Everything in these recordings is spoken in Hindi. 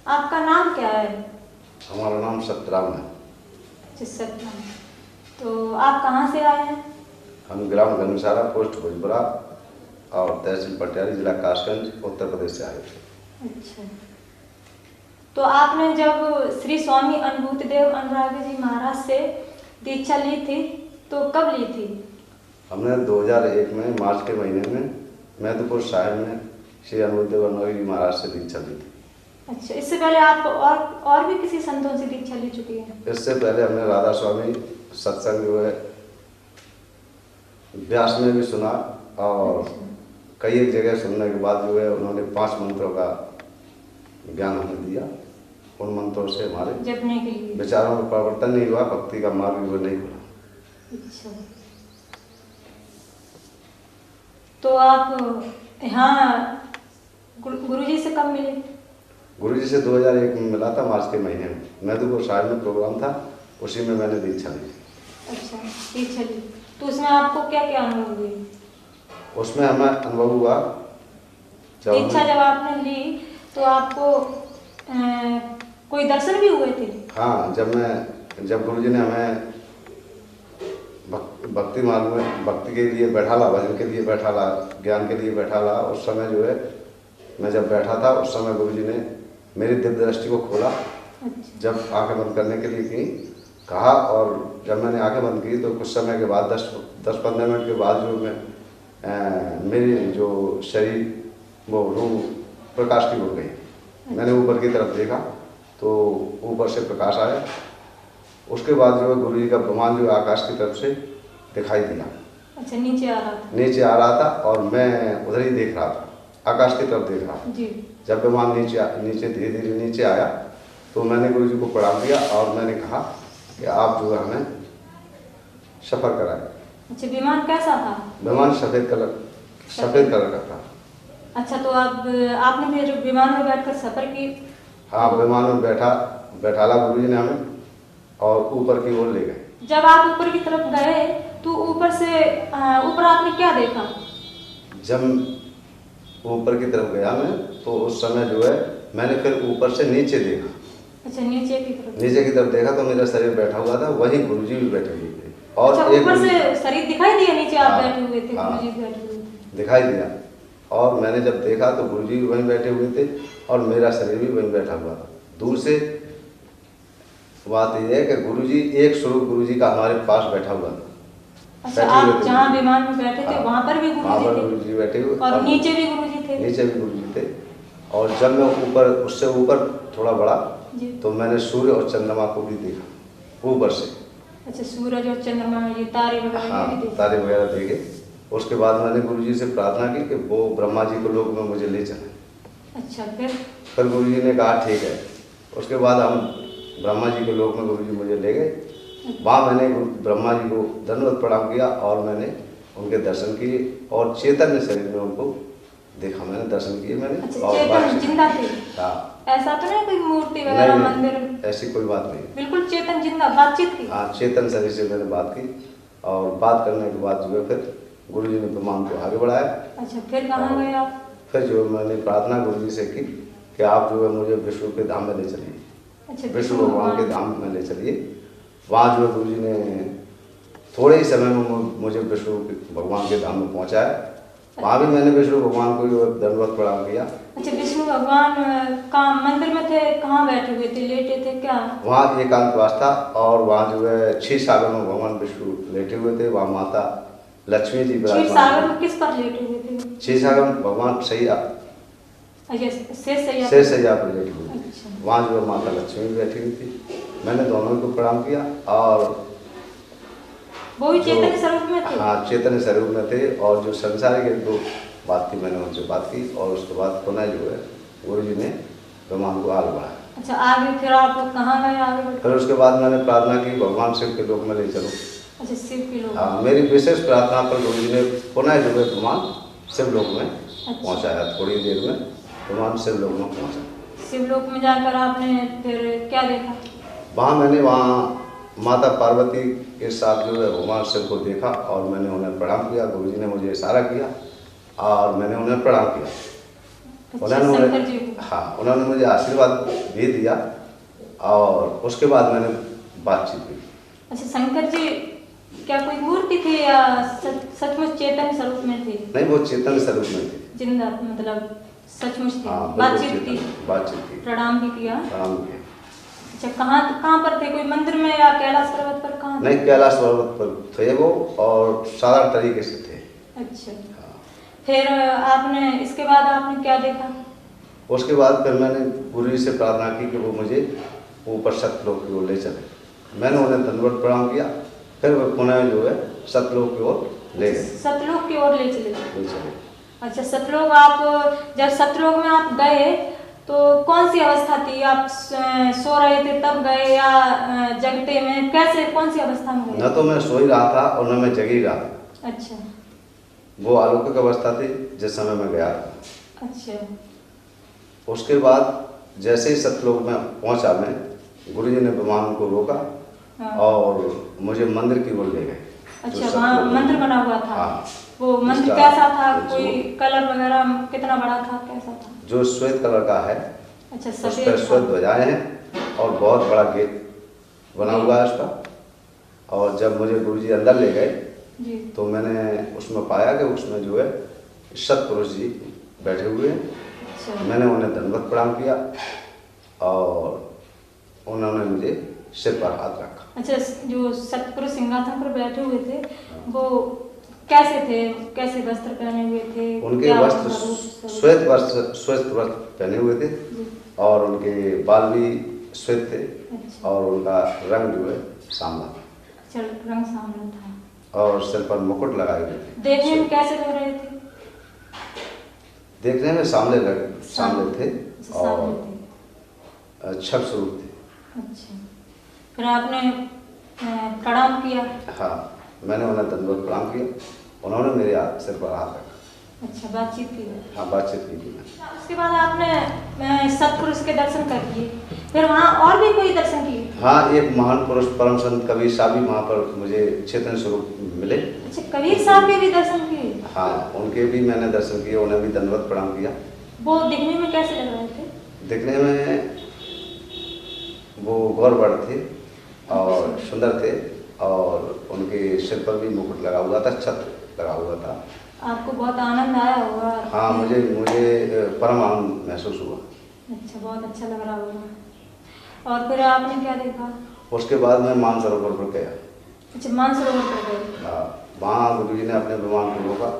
आपका नाम क्या है? हमारा नाम सतराम है। अच्छा, सतराम। तो आप कहाँ से आए हैं? हम ग्राम घनसारा, पोस्ट भोजपुरा और तहसील पटियाली, जिला कासगंज, उत्तर प्रदेश से आए थे। अच्छा, तो आपने जब श्री स्वामी अनुभूतिदेव अनुरागी जी महाराज से दीक्षा ली थी तो कब ली थी? हमने 2001 में मार्च के महीने में महतपुर साहिब में श्री अनुभूतिदेव अनुरागी जी महाराज से दीक्षा ली थी। अच्छा, इससे पहले आप और भी किसी संतों से दीक्षा ली चुकी हैं? इससे पहले हमने राधा स्वामी सत्संग जो है व्यास में भी सुना और कई एक जगह सुनने के बाद जो है उन्होंने 5 मंत्रों का ज्ञान हमें दिया। उन मंत्रों से हमारे जपने के लिए विचारों में परिवर्तन नहीं हुआ, भक्ति का मार्ग भी नहीं खुला। अच्छा, तो आप यहाँ गुरुजी से कब मिले? गुरुजी से 2001 में मिला था, मार्च के महीने में। महतपुर साहिब में प्रोग्राम था, उसी में मैंने दीक्षा ली। अच्छा, दीक्षा ली, तो उसमें आपको क्या क्या अनुभव हुए? उसमें हमें अनुभव हुआ दीक्षा जब आपने ली तो आपको कोई दर्शन भी हुए थे? हाँ, जब गुरुजी ने हमें भक्ति मार्ग में भक्ति के लिए बैठाला, भजन के लिए बैठाला, ज्ञान के लिए बैठाला, उस समय जो है मैं जब बैठा था उस समय गुरुजी ने मेरी दिव्य दृष्टि को खोला। अच्छा। जब आंखें बंद करने के लिए की कहा और जब मैंने आंखें बंद की तो कुछ समय के बाद 10-15 मिनट के बाद जो मेरी जो शरीर वो रूह प्रकाश की उड़ गई। मैंने ऊपर की तरफ देखा तो ऊपर से प्रकाश आया। उसके बाद जो है गुरुजी का विमान जो आकाश की तरफ से दिखाई दिया। अच्छा, नीचे आ रहा था? नीचे आ रहा था और मैं उधर ही देख रहा था, आकाश की तरफ देख रहा था जी। जब विमान नीचे धीरे धीरे नीचे आया तो मैंने गुरुजी को प्रणाम किया और मैंने कहा कि आप जो है हमें सफ़र कराएं। अच्छा, विमान कैसा था? विमान सफ़ेद कलर का था। अच्छा, तो आपने फिर विमान में बैठकर सफ़र की? हाँ, विमान में बैठाला गुरुजी ने हमें और ऊपर की ओर ले गए। जब आप ऊपर की तरफ गए तो ऊपर आपने क्या देखा? जब ऊपर की तरफ गया मैं तो उस समय जो है मैंने फिर ऊपर से नीचे देखा। अच्छा, नीचे की तरफ देखा तो मेरा शरीर बैठा हुआ था, वहीं गुरुजी भी बैठे हुए थे। और अच्छा, ऊपर से शरीर दिखाई दिया, नीचे आप बैठे हुए थे? हाँ, गुरुजी बैठे हुए थे, दिखाई दिया। और मैंने जब देखा तो गुरुजी भी वहीं बैठे हुए थे और मेरा शरीर भी वहीं बैठा हुआ था। दूर से बात यह है कि गुरुजी एक स्वरूप गुरुजी का हमारे पास बैठा हुआ था। अच्छा, आप जहाँ विमान में बैठे थे वहाँ पर भी गुरुजी बैठे हुए और नीचे भी गुरुजी थे? नीचे भी गुरुजी थे। और जब मैं उससे ऊपर थोड़ा बढ़ा तो मैंने सूर्य और चंद्रमा को भी देखा ऊपर से। अच्छा, सूरज और चंद्रमा में ये तारे वगैरह? हाँ, तारे वगैरह देखे। उसके बाद मैंने गुरुजी से प्रार्थना की कि वो ब्रह्मा जी को लोक में मुझे ले चलें। अच्छा, फिर गुरुजी ने कहा ठीक है। उसके बाद हम ब्रह्मा जी के लोक में गुरुजी मुझे ले गए। वहाँ मैंने ब्रह्मा जी को दंडवत प्रणाम किया और मैंने उनके दर्शन किए और चैतन्य शरीर में उनको देखा, मैंने दर्शन किए मैंने। अच्छा, चेतन जिंदा थे? हाँ। ऐसा तो नहीं कोई मूर्ति वगैरह मंदिर? ऐसी कोई बात नहीं, बिल्कुल चेतन जिंदा बातचीत की? हाँ, चेतन शरीर से मैंने बात की और बात करने के बाद जो है फिर गुरुजी ने विमान को आगे बढ़ाया। अच्छा, फिर कहाँ गए आप? फिर जो मैंने प्रार्थना गुरुजी से की कि आप जो है मुझे विष्णु के धाम में ले चलिए। अच्छा, विष्णु भगवान के धाम में ले चलिए। वहाँ जो है गुरुजी ने थोड़े ही समय में मुझे विष्णु भगवान के धाम में पहुँचाया। वहाँ भी मैंने विष्णु भगवान को जो दंडवत प्रणाम किया। अच्छा, विष्णु भगवान का मंदिर में थे? कहाँ बैठे हुए थे, लेटे थे क्या? वहाँ एकांतवास था और वहाँ जो है क्षीर सागर में भगवान विष्णु लेटे हुए थे। वहाँ माता लक्ष्मी जी क्षीर सागर में किस पर लेटे हुए थे? क्षीर सागर में भगवान सैया शेष सैया पर लेटे हुए थे। वहाँ जो है माता लक्ष्मी भी बैठी हुई थी। मैंने दोनों को प्रणाम किया और वो भी चैतन्य स्वरूप में थे? हाँ, चैतन्य स्वरूप में थे। और जो संसारिक एक दो बात थी मैंने उनसे बात की और उसके बाद पुनः जो है गुरुजी ने विमान को आगे बढ़ाया। अच्छा, आगे फिर आप कहाँ गए आगे? फिर उसके बाद मैंने प्रार्थना की भगवान शिव के लोक में ले चलो। अच्छा, शिव के लोक? हाँ, मेरी विशेष प्रार्थना पर गुरुजी ने पुनः जो है विमान शिव लोक में पहुँचाया। थोड़ी देर में विमान शिव लोक में पहुँचा। शिव लोक में जाकर आपने फिर क्या देखा? वहाँ माता पार्वती के साथ जो है भगवान शिव को देखा और मैंने उन्हें प्रणाम किया। गुरुजी ने मुझे इशारा किया और मैंने उन्हें प्रणाम किया। शंकर जी को? हाँ, उन्होंने मुझे आशीर्वाद भी दिया और उसके बाद मैंने बातचीत की। अच्छा, शंकर जी क्या कोई मूर्ति थी या सचमुच चेतन स्वरूप में थे? नहीं, वो चेतन स्वरूप में थे, जिंदा, मतलब सचमुच थी। हाँ, बातचीत थी? बातचीत की, प्रणाम भी किया? प्रणाम किया। अच्छा, कहाँ पर थे? कोई मंदिर में या कैलाश पर्वत पर? कहाँ थे? नहीं, कैलाश पर्वत पर थे वो और साधारण तरीके से थे। अच्छा, हाँ। फिर आपने इसके बाद आपने क्या देखा? उसके बाद फिर मैंने गुरु जी से प्रार्थना की कि वो मुझे ऊपर सतलोक की ओर ले चले। मैंने उन्हें दंडवत प्रणाम किया, फिर वो पुनः जो है सतलोक की ओर ले गए। सतलोक की ओर ले चले? ले चले। अच्छा, सतलोक, आप जब सतलोक में आप गए तो कौन सी अवस्था थी? आप सो रहे थे तब गए या जगते में? कैसे, कौन सी अवस्था में गए? न तो मैं सो ही रहा था और न मैं जग ही रहा था। अच्छा, वो अलौकिक अवस्था थी जिस समय मैं गया था। अच्छा। उसके बाद जैसे ही सतलोक में पहुंचा मैं, गुरु जी ने विमान को रोका, हाँ। और मुझे मंदिर की ओर ले गए। अच्छा, वहाँ मंदिर बना हुआ था? हाँ। वो मंदिर कैसा था? कोई कलर वगैरह कितना बड़ा था, कैसा था? जो श्वेत कलर का है। अच्छा, उस पर सफेद श्वेत ध्वजाएं हैं और बहुत बड़ा गेट बना हुआ है उसका। और जब मुझे गुरु जी अंदर ले गए जी, तो मैंने उसमें पाया कि उसमें जो है सतपुरुष जी बैठे हुए हैं। अच्छा। मैंने उन्हें दंडवत प्रणाम किया और उन्होंने मुझे सिर पर हाथ रखा। अच्छा, जो सतपुरुष सिंहासन पर बैठे हुए थे वो कैसे थे? कैसे वस्त्र पहने हुए थे? उनके क्या वस्त्र उनका रूप? श्वेत वस्त्र पहने हुए थे जी। और उनके बाल भी श्वेत थे। अच्छा। और उनका रंग जो है सांवला था। अच्छा, रंग सांवला था। और सिर पर मुकुट लगाए हुए थे। देखने में कैसे लग रहे थे? देखने में सांवले थे अच्छा, और सांवले थे। छल स्वरूप थे। अच्छा, फिर आपने प्रणाम किया? हाँ, मैंने उन्हें दंडवत प्रणाम किया, उन्होंने मेरे सिर पर हाथ रखा। अच्छा, बातचीत की? हाँ, बातचीत की थी। उसके बाद आपने सतपुरुष के दर्शन कर लिए, फिर वहाँ और भी कोई दर्शन किए? हाँ, एक महान पुरुष परम संत कबीर साहब भी वहाँ पर मुझे चेतन स्वरूप मिले। अच्छा, कबीर साहब के भी दर्शन किए? हाँ, उनके भी मैंने दर्शन किए, उन्हें भी दंडवत प्रणाम किया। वो दिखने में कैसे लग रहे थे? दिखने में वो गौरवर्ण थे और सुंदर थे और उनके सिर पर भी मुकुट लगा हुआ था, छत्र लगा हुआ था। आपको बहुत आनंद आया होगा? हाँ, मुझे परम आनंद महसूस हुआ। अच्छा, बहुत अच्छा लग रहा होगा। और फिर आपने क्या देखा? उसके बाद मैं मानसरोवर पर गया। अच्छा, मानसरोवर पर गए? हाँ, वहाँ गुरु जी ने अपने विमान को रोका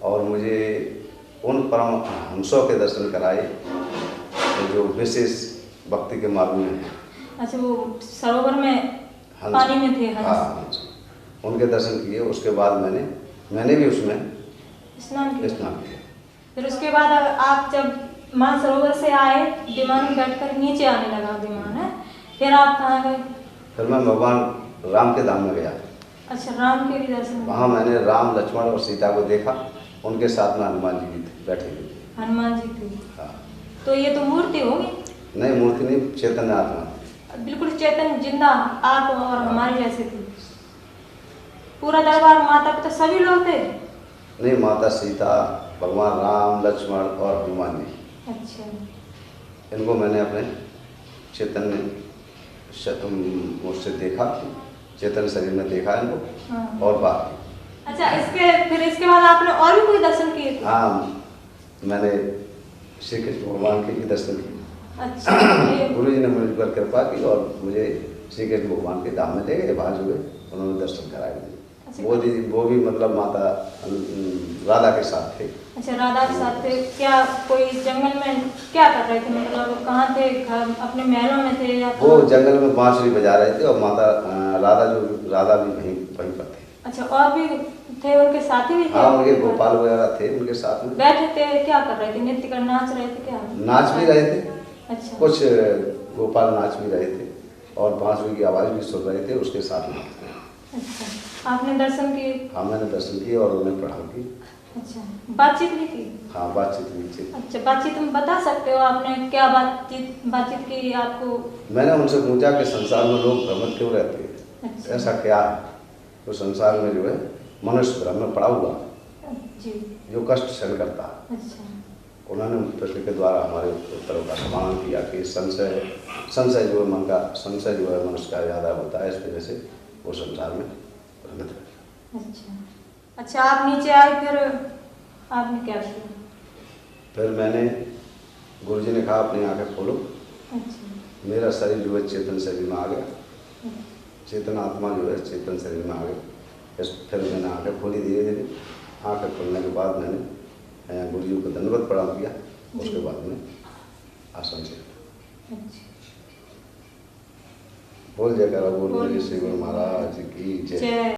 और मुझे उन परम हंसों के दर्शन कराए जो विशेष भक्ति के मार्ग में है। अच्छा, वो सरोवर में पानी में थे हंस? हाँ, उनके दर्शन किए। उसके बाद मैंने भी उसमें स्नान किया? किया। फिर उसके बाद आप जब मानसरोवर से आए, विमान में बैठकर नीचे आने लगा विमान है, फिर आप कहाँ गए? फिर मैं भगवान राम के धाम में गया। अच्छा, राम के भी दर्शन? वहाँ मैंने राम, लक्ष्मण और सीता को देखा। उनके साथ में हनुमान जी भी थे, बैठे हुए थे। हनुमान जी थे? हाँ। तो ये तो मूर्ति होगी? नहीं, मूर्ति नहीं, चैतन्य आत्मा। बिल्कुल चेतन, जिंदा, आप और हमारे जैसे थे। पूरा दरबार, माता पिता सभी लोग थे? नहीं, माता सीता, भगवान राम, लक्ष्मण और हनुमान जी। अच्छा। इनको मैंने अपने चैतन्य मुझसे देखा, चेतन शरीर में देखा इनको। हाँ। और बात की। अच्छा, इसके बाद आपने और भी कोई दर्शन किए थे? हाँ, मैंने श्री कृष्ण भगवान के भी दर्शन किए। अच्छा। गुरु जी ने मुझ पर कृपा की और मुझे श्री कृष्ण भगवान के धाम में ले गए। वहाँ जो है उन्होंने दर्शन कराए मुझे। वो भी मतलब माता राधा के साथ थे। अच्छा, राधा के साथ थे। क्या कोई जंगल में क्या कर रहे थे? मतलब कहाँ थे? घर, अपने महलों में थे या? वो जंगल में बांसुरी बजा रहे थे और माता राधा भी वहीं पर थे। अच्छा, और भी थे उनके साथी भी थे? हाँ, उनके गोपाल वगैरह थे उनके साथ में। बैठे थे, क्या कर रहे थे? नृत्य कर, नाच रहे थे क्या? नाच भी रहे थे। अच्छा। कुछ गोपाल नाच भी रहे थे और बांसुरी की आवाज़ भी सुन रहे थे उसके साथ में। अच्छा, आपने दर्शन किए? हाँ, मैंने दर्शन किए और उन्हें प्रणाम की। अच्छा, बातचीत भी की? हाँ, बातचीत हुई थी। अच्छा, बातचीत में बता सकते हो आपने क्या बातचीत की आपको? मैंने उनसे पूछा कि संसार में लोग भ्रमित क्यों रहते हैं? अच्छा। ऐसा क्या है तो संसार में जो है मनुष्य भ्रम में पड़ा हुआ जी। जो कष्ट सहन करता है। अच्छा। उन्होंने प्रश्न के द्वारा हमारे उत्तरों का समाधान किया कि संशय जो है मन का संशय जो है मनुष्य का ज़्यादा होता है, इस वजह से वो संसार में भ्रमित है। अच्छा, आप नीचे आए, फिर आपने क्या किया? फिर मैंने गुरुजी ने कहा अपनी आंखें खोलो। अच्छा। मेरा शरीर जो है चेतन शरीर में आ गया, चेतन आत्मा जो है चेतन शरीर में आ गई। फिर मैंने आंखें खोली धीरे धीरे। आंखें खोलने के बाद मैंने गुरुजी को दंडवत प्रणाम किया। उसके बाद में आसन से बोल जयकारा बोल मेरे श्री गुरु महाराज की जय।